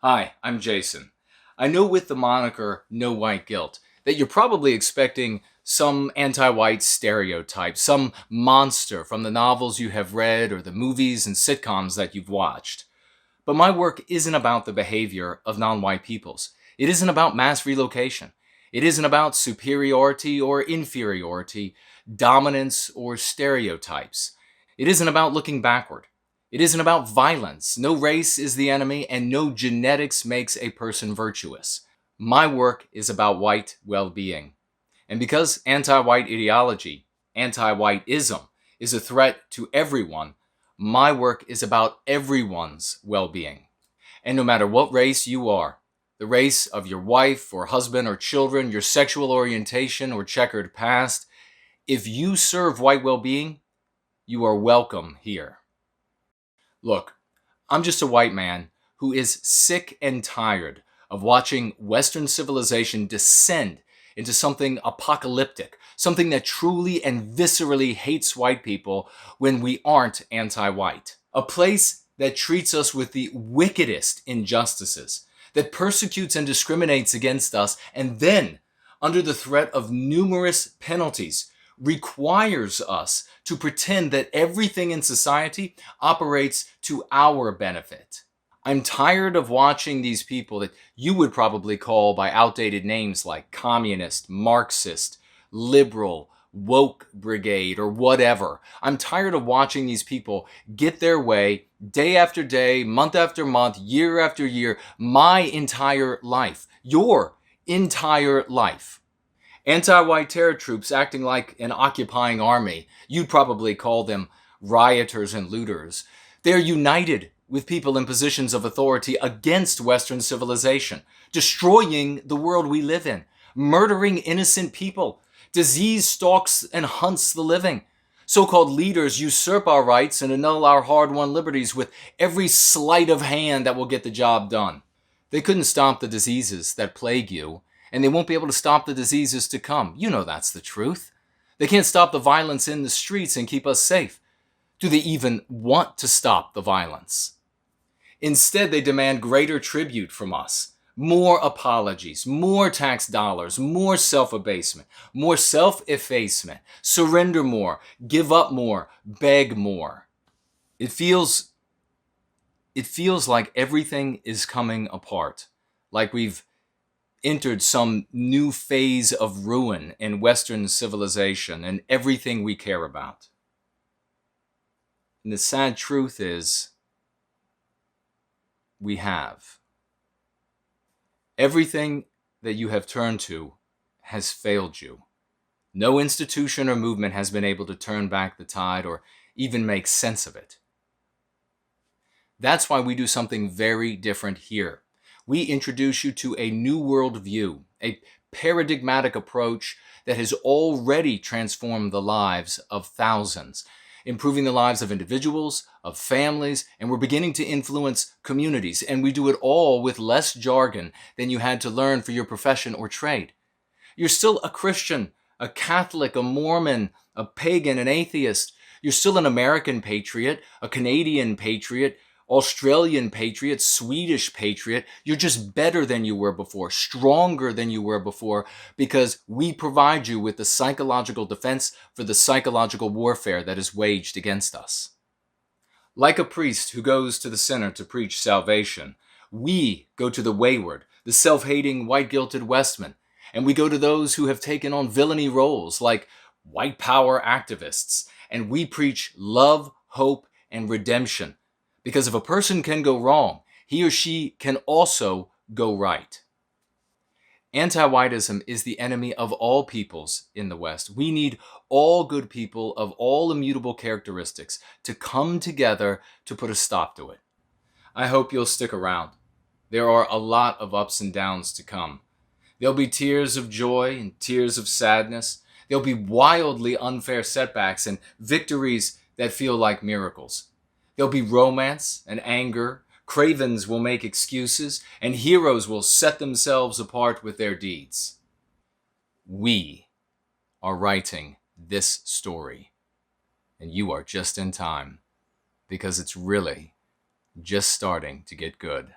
Hi, I'm Jason. I know with the moniker No White Guilt that you're probably expecting some anti-white stereotype, some monster from the novels you have read or the movies and sitcoms that you've watched. But my work isn't about the behavior of non-white peoples. It isn't about mass relocation. It isn't about superiority or inferiority, dominance or stereotypes. It isn't about looking backward. It isn't about violence. No race is the enemy, and no genetics makes a person virtuous. My work is about white well-being. And because anti-white ideology, anti-whiteism, is a threat to everyone, my work is about everyone's well-being. And no matter what race you are, the race of your wife or husband or children, your sexual orientation or checkered past, if you serve white well-being, you are welcome here. Look, I'm just a white man who is sick and tired of watching Western civilization descend into something apocalyptic, something that truly and viscerally hates white people when we aren't anti-white. A place that treats us with the wickedest injustices, that persecutes and discriminates against us, and then, under the threat of numerous penalties, requires us to pretend that everything in society operates to our benefit. I'm tired of watching these people that you would probably call by outdated names like communist, Marxist, liberal, woke brigade, or whatever. I'm tired of watching these people get their way day after day, month after month, year after year, my entire life, your entire life. Anti-white terror troops acting like an occupying army. You'd probably call them rioters and looters. They're united with people in positions of authority against Western civilization, destroying the world we live in, murdering innocent people. Disease stalks and hunts the living. So-called leaders usurp our rights and annul our hard-won liberties with every sleight of hand that will get the job done. They couldn't stop the diseases that plague you, and they won't be able to stop the diseases to come. You know that's the truth. They can't stop the violence in the streets and keep us safe. Do they even want to stop the violence? Instead, they demand greater tribute from us. More apologies, more tax dollars, more self-abasement, more self-effacement, surrender more, give up more, beg more. It feels like everything is coming apart, like we've entered some new phase of ruin in Western civilization and everything we care about. And the sad truth is, we have. Everything that you have turned to has failed you. No institution or movement has been able to turn back the tide or even make sense of it. That's why we do something very different here. We introduce you to a new worldview, a paradigmatic approach that has already transformed the lives of thousands, improving the lives of individuals, of families, and we're beginning to influence communities. And we do it all with less jargon than you had to learn for your profession or trade. You're still a Christian, a Catholic, a Mormon, a pagan, an atheist. You're still an American patriot, a Canadian patriot, Australian patriot, Swedish patriot. You're just better than you were before, stronger than you were before, because we provide you with the psychological defense for the psychological warfare that is waged against us. Like a priest who goes to the sinner to preach salvation, we go to the wayward, the self-hating, white-guilted Westman, and we go to those who have taken on villainy roles like white power activists, and we preach love, hope, and redemption. Because if a person can go wrong, he or she can also go right. Anti-whitism is the enemy of all peoples in the West. We need all good people of all immutable characteristics to come together to put a stop to it. I hope you'll stick around. There are a lot of ups and downs to come. There'll be tears of joy and tears of sadness. There'll be wildly unfair setbacks and victories that feel like miracles. There'll be romance and anger. Cravens will make excuses, and heroes will set themselves apart with their deeds. We are writing this story, and you are just in time, because it's really just starting to get good.